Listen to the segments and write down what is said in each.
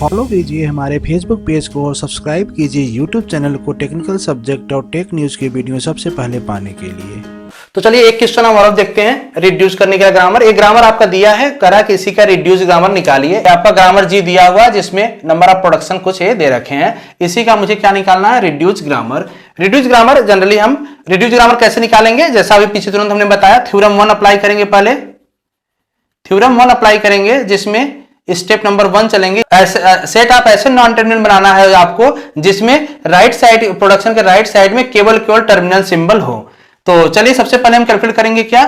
Follow कीजिए हमारे Facebook page को और सब्सक्राइब कीजिए यूट्यूब चैनल को टेक्निकल सब्जेक्ट और टेक न्यूज की वीडियो सबसे पहले पाने के लिए। तो चलिए एक क्वेश्चन हम और देखते हैं रिड्यूस करने का ग्रामर। एक ग्रामर आपका दिया है, करा किसी का रिड्यूस ग्रामर निकालिए। आपका ग्रामर जी दिया हुआ जिसमें नंबर ऑफ प्रोडक्शन कुछ ये दे रखे हैं, इसी का मुझे क्या निकालना है, reduce grammar. Reduce grammar generally हम रिड्यूस ग्रामर कैसे निकालेंगे, जैसा अभी पीछे तुरंत हमने बताया, थ्योरम 1 अप्लाई करेंगे। पहले थ्योरम 1 अप्लाई करेंगे जिसमें स्टेप नंबर 1 चलेंगे। सेट आप ऐसे नॉन टर्मिनल बनाना है आपको जिसमें राइट साइड प्रोडक्शन के राइट साइड में केवल टर्मिनल सिंबल हो। तो चलिए सबसे पहले हम कैलकुलेट करेंगे क्या,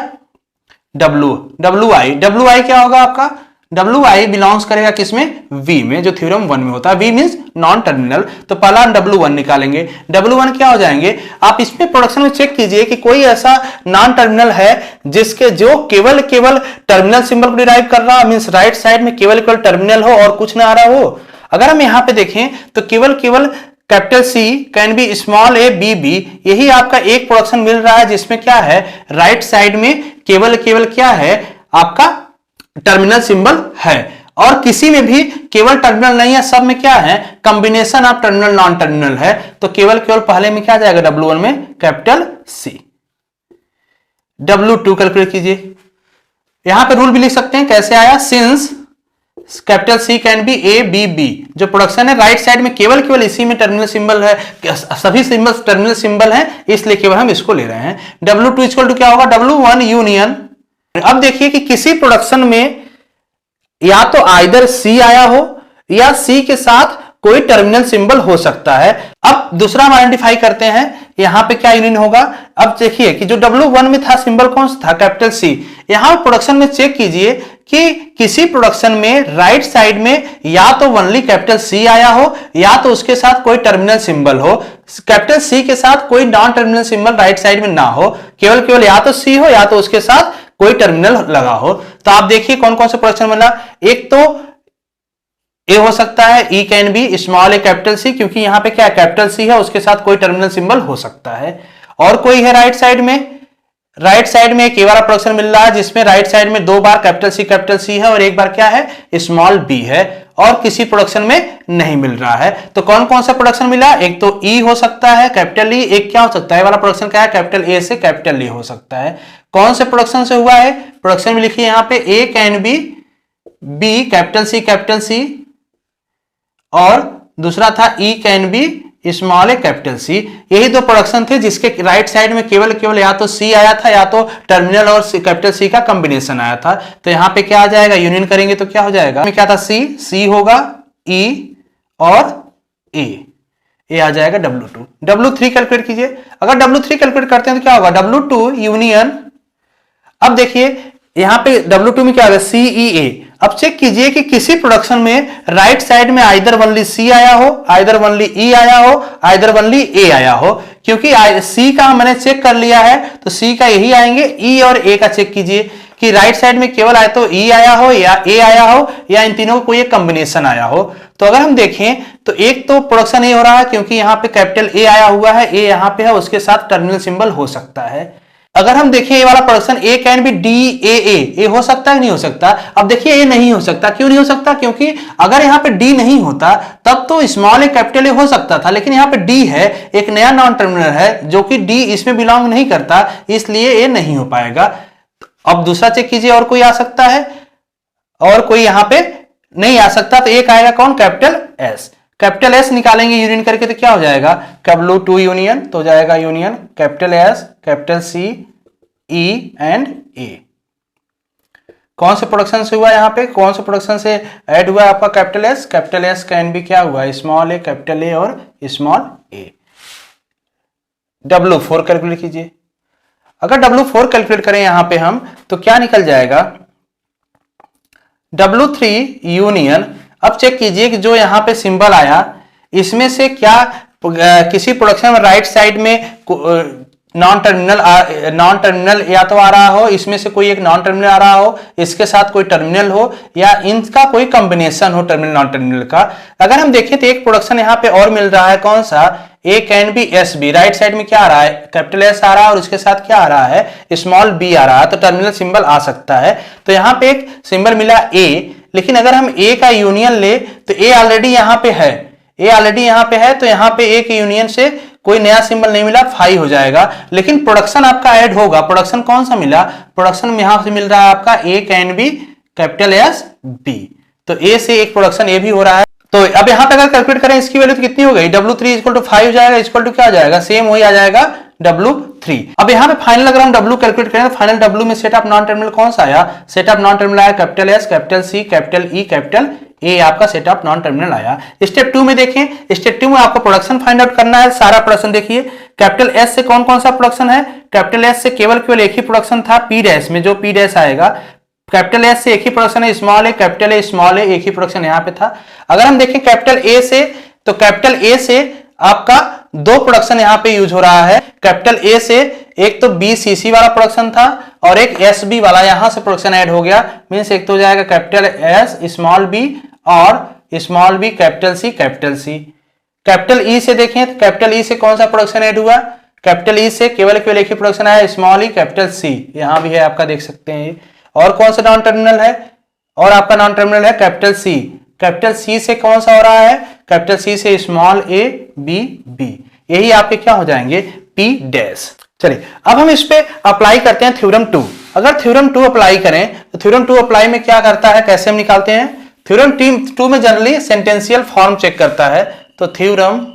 WI क्या होगा आपका, WI बिलोंग्स करेगा किसमें, V में, जो थ्योरम 1 में होता है। V means non terminal. तो पहला हम W1 निकालेंगे। W1 क्या हो जाएंगे, आप इसमें प्रोडक्शन में चेक कीजिए कि कोई ऐसा नॉन टर्मिनल है जिसके जो केवल टर्मिनल सिंबल को डिराइव कर रहा, मींस राइट साइड में केवल टर्मिनल हो और कुछ ना आ रहा हो। अगर हम यहां पे देखें तो केवल capital C can be small a b b, यही आपका एक प्रोडक्शन मिल रहा है जिसमें क्या है, राइट साइड में केवल क्या है आपका टर्मिनल सिंबल है, और किसी में भी केवल टर्मिनल नहीं है, सब में क्या है, combination of terminal non terminal है। तो केवल पहले में क्या जाएगा, W1 में कैपिटल C। W2 कैलकुलेट कीजिए। यहां पे रूल भी लिख सकते हैं, कैसे आया, since capital C can be A B B, जो प्रोडक्शन है राइट साइड में केवल इसी में टर्मिनल सिंबल है, सभी सिंबल टर्मिनल सिंबल है, इसलिए केवल हम इसको ले रहे हैं। W2 इक्वल टू क्या होगा, W1 यूनियन। अब देखिए कि किसी प्रोडक्शन में या तो आइदर C आया हो या C के साथ कोई टर्मिनल सिंबल हो सकता है। अब दूसरा हम आइडेंटिफाई करते हैं, यहां पे क्या यूनियन होगा। अब देखिए कि जो W1 में था सिंबल कौन सा था, कैपिटल C। यहां प्रोडक्शन में चेक कीजिए कि किसी प्रोडक्शन में राइट साइड में या तो ओनली कैपिटल C आया हो या तो उसके साथ कोई टर्मिनल सिंबल हो। कैपिटल C के साथ कोई non terminal symbol right side में ना हो, केवल या तो C हो या तो उसके साथ कोई टर्मिनल लगा हो। तो आप देखिए कौन कौन से प्रोडक्शन मिला। एक तो ए हो सकता है, E can be small A capital C, क्योंकि यहां पे क्या कैपिटल C है, उसके साथ कोई टर्मिनल सिंबल हो सकता है। और कोई है राइट साइड में एक ए वाला प्रोडक्शन मिल रहा है जिसमें राइट साइड में 2 बार कैपिटल C है और एक बार क्या है, स्मॉल b है, और किसी प्रोडक्शन में नहीं मिल रहा है। तो कौन कौन सा प्रोडक्शन मिला, एक तो E हो सकता है कैपिटल E, एक क्या हो सकता है वाला प्रोडक्शन क्या है, कैपिटल A से कैपिटल E हो सकता है। कौन से प्रोडक्शन से हुआ है, प्रोडक्शन में लिखिए यहां पे A can be B capital C, और दूसरा था E can be small A capital C। यही 2 प्रोडक्शन थे जिसके राइट साइड में केवल या तो C आया था या तो टर्मिनल और कैपिटल C का कॉम्बिनेशन आया था। तो यहां पे क्या आ जाएगा, यूनियन करेंगे तो क्या हो जाएगा, क्या था, C होगा, E और A आ जाएगा W2। W3 कैलकुलेट कीजिए। अगर W3 कैलकुलेट करते हैं तो क्या होगा, W2 यूनियन। अब देखिए यहां पे W2 में क्या होगा, CEA। अब चेक कीजिए कि किसी प्रोडक्शन में राइट साइड में आइदर ओनली C आया हो, आइदर ओनली E आया हो, आइदर ओनली A आया हो। क्योंकि C का मैंने चेक कर लिया है तो C का यही आएंगे। E और A का चेक कीजिए कि राइट साइड में केवल आया तो E आया हो या A आया हो या इन तीनों का कोई एक कॉम्बिनेशन आया हो। तो अगर हम देखें तो एक तो प्रोडक्शन A हो रहा है क्योंकि यहाँ पे कैपिटल A आया हुआ है, A यहाँ पे है, उसके साथ टर्मिनल सिंबल हो सकता है। अगर हम देखें ये वाला production A can be DAA, ए हो सकता है नहीं हो सकता। अब देखिए A नहीं हो सकता, क्यों नहीं हो सकता, क्योंकि अगर यहाँ पे D नहीं होता तब तो स्मॉल ए कैपिटल A हो सकता था, लेकिन यहाँ पे D है, एक नया नॉन टर्मिनल है जो कि D इसमें बिलोंग नहीं करता, इसलिए A नहीं हो पाएगा। अब दूसरा चेक कीजिए, और कोई आ सकता है, और कोई यहाँ पे नहीं आ सकता, तो एक आएगा कौन, कैपिटल S। कैपिटल S निकालेंगे यूनियन करके तो क्या हो जाएगा, W2 यूनियन, तो हो जाएगा union capital S capital C E and A। कौन से प्रोडक्शन से हुआ, यहाँ पे कौन से प्रोडक्शन से ऐड हुआ आपका कैपिटल S कैन भी क्या हुआ, स्मॉल a कैपिटल A और स्मॉल a। W4 कैलकुलेट कीजिए। अगर W4 कैलकुलेट करें यहां पे हम तो क्या निकल जाएगा, W3 यूनियन। अब चेक कीजिए कि जो यहां पे सिंबल आया इसमें से क्या किसी प्रोडक्शन में राइट साइड में नॉन टर्मिनल या तो आ रहा हो, इसमें से कोई एक नॉन टर्मिनल आ रहा हो, इसके साथ कोई टर्मिनल हो, या इनका कोई कॉम्बिनेशन हो टर्मिनल नॉन टर्मिनल का। अगर हम देखें तो एक प्रोडक्शन यहाँ पे और मिल रहा है, कौन सा, A can be S B. Right side में क्या आ रहा है, कैपिटल एस आ रहा है और उसके साथ क्या आ रहा है, स्मॉल बी आ रहा है, तो टर्मिनल सिंबल आ सकता है। तो यहाँ पे एक सिंबल मिला ए, लेकिन अगर हम ए का यूनियन ले तो ए ऑलरेडी यहां पे है, ए ऑलरेडी यहां पे है, तो यहां पे ए के यूनियन से कोई नया सिंबल नहीं मिला, फाई हो जाएगा। लेकिन प्रोडक्शन आपका ऐड होगा, प्रोडक्शन कौन सा मिला, प्रोडक्शन में यहां से मिल रहा है आपका A can be capital S B, तो ए से एक प्रोडक्शन ए भी हो रहा है। तो अब यहां पे अगर कैलकुलेट करें इसकी वैल्यू तो कितनी हो गई, W3 इक्वल टू 5 हो जाएगा, इक्वल टू क्या हो जाएगा, सेम वही आ जाएगा W3। अब यहां पे फाइनल अगर हम W कैलकुलेट करें तो फाइनल W में सेट ऑफ नॉन टर्मिनल कौन सा आया, सेट ऑफ नॉन टर्मिनल आया capital S, capital C, capital E, capital A, आपका सेट ऑफ नॉन टर्मिनल आया। स्टेप 2 में देखें, स्टेप 2 में आपको प्रोडक्शन फाइंड आउट करना है। सारा प्रोडक्शन देखिए, कैपिटल एस से कौन कौन सा प्रोडक्शन है, कैपिटल एस से केवल एक ही प्रोडक्शन था पी डैश में, जो पी डैश आएगा, कैपिटल एस से एक ही प्रोडक्शन है, small A, capital A, small A, एक ही प्रोडक्शन यहां पे था। अगर हम देखें कैपिटल ए से, तो कैपिटल ए से आपका दो प्रोडक्शन यहां पे यूज हो रहा है। कैपिटल ए से एक तो बी सी सी वाला प्रोडक्शन था और एक एस बी वाला, यहां से प्रोडक्शन ऐड हो गया, मीन्स एक तो हो जाएगा कैपिटल एस स्मॉल बी और small B capital C, capital C. Capital E से देखें तो कैपिटल ई से कौन सा प्रोडक्शन ऐड हुआ, कैपिटल ई से केवल एक ही प्रोडक्शन आया, स्मॉल ई, कैपिटल सी, यहां भी है आपका, देख सकते हैं। और कौन सा नॉन टर्मिनल है, और आपका नॉन टर्मिनल है कैपिटल सी। कैपिटल सी से कौन सा हो रहा है, कैपिटल सी से स्मॉल ए बी बी, यही आपके क्या हो जाएंगे, पी डैश। चलिए अब हम इस पे अप्लाई करते हैं थ्योरम 2। अगर थ्योरम 2 अप्लाई करें तो थ्योरम 2 अप्लाई में क्या करता है, कैसे हम निकालते हैं, थ्योरम 2 में जनरली सेंटेंशियल फॉर्म चेक करता है। तो थ्योरम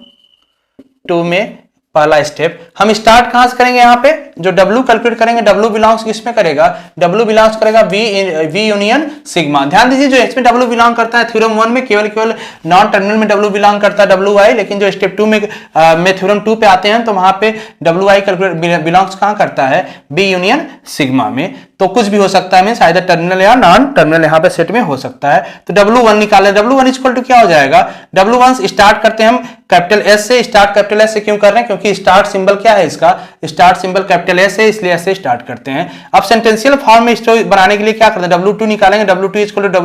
2 में पहला स्टेप हम स्टार्ट कहां से करेंगे, यहां पे जो W कैलकुलेट करेंगे, W बिलोंग्स किसमें करेगा, W बिलोंग्स करेगा V यूनियन सिग्मा। ध्यान दीजिए जो इसमें W बिलोंग करता है थ्योरम 1 में केवल नॉन टर्मिनल में W बिलोंग करता है WI, लेकिन जो स्टेप 2 में थ्योरम 2 पे आते हैं तो वहां पे WI कैलकुलेट बिलोंग्स कहां करता है, B यूनियन सिग्मा में। तो कुछ भी हो सकता है, मींस आइदर टर्मिनल या नॉन टर्मिनल यहां पे सेट में हो सकता है। तो W1 निकाले, W1 इक्वल टू क्या हो जाएगा, W1 स्टार्ट करते हैं हम कैपिटल एस से। स्टार्ट कैपिटल एस से क्यों कर रहे हैं, क्योंकि स्टार्ट सिंबल क्या है इसका, स्टार्ट सिंबल कैपिटल एस है, इसलिए ऐसे स्टार्ट करते हैं। अब सेंटेंशियल फॉर्म में स्टोरी बनाने के लिए क्या करते हैं, W2 निकालेंगे, W2 equal to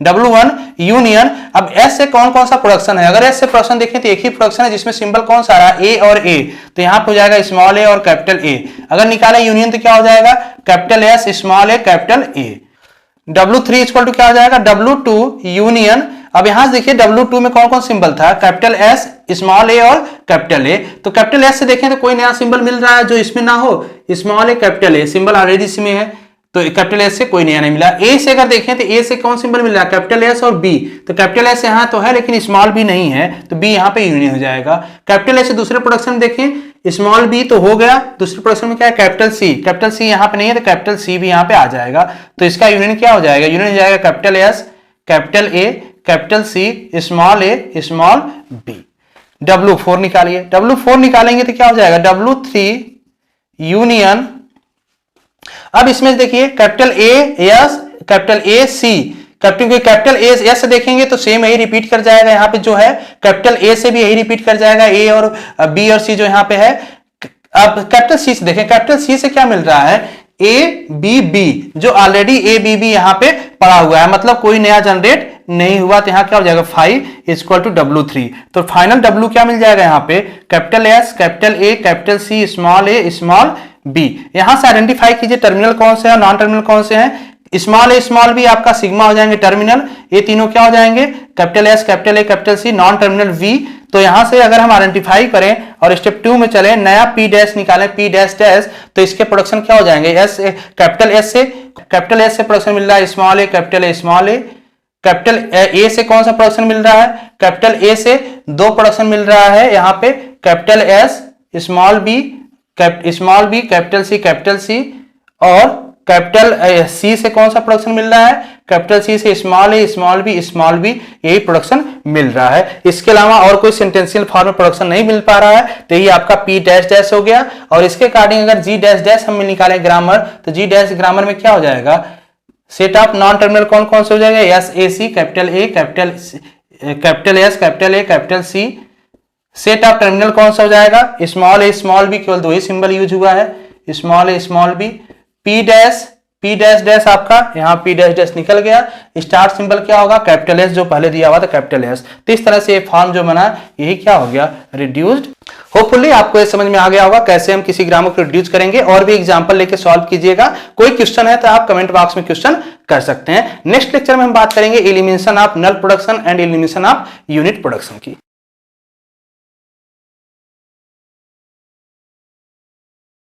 W1 union. अब एस से कौन कौन सा प्रोडक्शन है, अगर एस से प्रोडक्शन देखें तो एक ही प्रोडक्शन है जिसमें सिंबल कौन सा आ रहा है, ए और ए, तो यहां पे हो जाएगा स्मॉल ए और कैपिटल ए। अगर निकाले यूनियन तो क्या हो जाएगा, capital S small A capital A. W3 equal to क्या हो जाएगा, W2 यूनियन। अब यहां से देखिए W2 में कौन कौन सिंबल था, कैपिटल एस स्मॉल ए और कैपिटल ए। तो कैपिटल एस से देखें तो कोई नया सिंबल मिल रहा है जो इसमें ना हो, small A capital A, symbol already इसमें है, तो कैपिटल एस से कोई नया नहीं मिला। ए से अगर देखें तो ए से कौन सिंबल मिल रहा है, कैपिटल एस और बी, तो कैपिटल एस यहां तो है लेकिन स्मॉल बी नहीं है, तो बी यहां पे यूनियन हो जाएगा। कैपिटल एस से दूसरे प्रोडक्शन देखें, स्मॉल बी तो हो गया, दूसरे प्रोडक्शन में क्या है, कैपिटल सी, कैपिटल सी यहां पे नहीं है तो कैपिटल सी भी यहां पे आ जाएगा, तो इसका यूनियन क्या हो जाएगा, यूनियन हो जाएगा capital S capital A capital C small A small B. W4 निकालिए, W4 निकालेंगे तो क्या हो जाएगा, W3 यूनियन। अब इसमें देखिए capital A S capital A C, capital A S से देखेंगे तो सेम यही रिपीट कर जाएगा, यहाँ पे जो है कैपिटल ए से भी यही रिपीट कर जाएगा, ए और बी और सी जो यहाँ पे है। अब कैपिटल सी से देखें, कैपिटल सी से क्या मिल रहा है, ए बी बी, जो ऑलरेडी ए बी बी यहाँ पे पड़ा हुआ है, मतलब कोई नया जनरेट नहीं हुआ, तो यहाँ क्या हो जाएगा 5 इक्वल टू W3। तो फाइनल W क्या मिल जाएगा यहाँ पे, capital S capital A capital C small A small B. यहां से आइडेंटिफाई कीजिए टर्मिनल कौन से हैं, नॉन टर्मिनल कौन से हैं, स्मॉल ए स्मॉल बी आपका सिग्मा हो जाएंगे टर्मिनल, ये तीनों क्या हो जाएंगे, capital S capital A capital C non terminal V. तो यहां से अगर हम आइडेंटिफाई करें और स्टेप 2 में चले, नया पी डैश निकालें, पी डैश डैश, तो इसके प्रोडक्शन क्या हो जाएंगे, एस कैपिटल एस से प्रोडक्शन मिल रहा है small A capital A small A. Capital ए से कौन सा प्रोडक्शन मिल रहा है, कैपिटल ए से दो प्रोडक्शन मिल रहा है यहाँ पे, capital S small B capital C, और कैपिटल सी से कौन सा प्रोडक्शन मिल रहा है, कैपिटल सी से स्मॉल ए स्मॉल बी, यही प्रोडक्शन मिल रहा है। इसके अलावा और कोई सेंटेंशियल फॉर्म में प्रोडक्शन नहीं मिल पा रहा है, तो ये आपका पी डैश डैश हो गया। और इसके अकॉर्डिंग अगर जी डैश डैश हम निकालें ग्रामर, तो जी डैश ग्रामर में क्या हो जाएगा, सेट ऑफ नॉन टर्मिनल कौन कौन से हो जाएगा, S A C capital A capital S capital A capital C. Set of terminal कौन सा हो जाएगा, स्मॉल ए स्मॉल बी, केवल दो ही सिंबल यूज हुआ है, small A small B. P P dash dash आपका यहाँ P डैश डैश निकल गया, स्टार सिंबल क्या होगा, कैपिटल एस जो पहले दिया हुआ था कैपिटल एस। तो इस तरह से ये फॉर्म जो बना यही क्या हो गया, रिड्यूस्ड। होपफुली आपको ये समझ में आ गया होगा कैसे हम किसी ग्रामर को रिड्यूस करेंगे। और भी एग्जांपल लेके सॉल्व कीजिएगा। कोई क्वेश्चन है तो आप कमेंट बॉक्स में क्वेश्चन कर सकते हैं। नेक्स्ट लेक्चर में हम बात करेंगे elimination of null production and elimination of unit production की।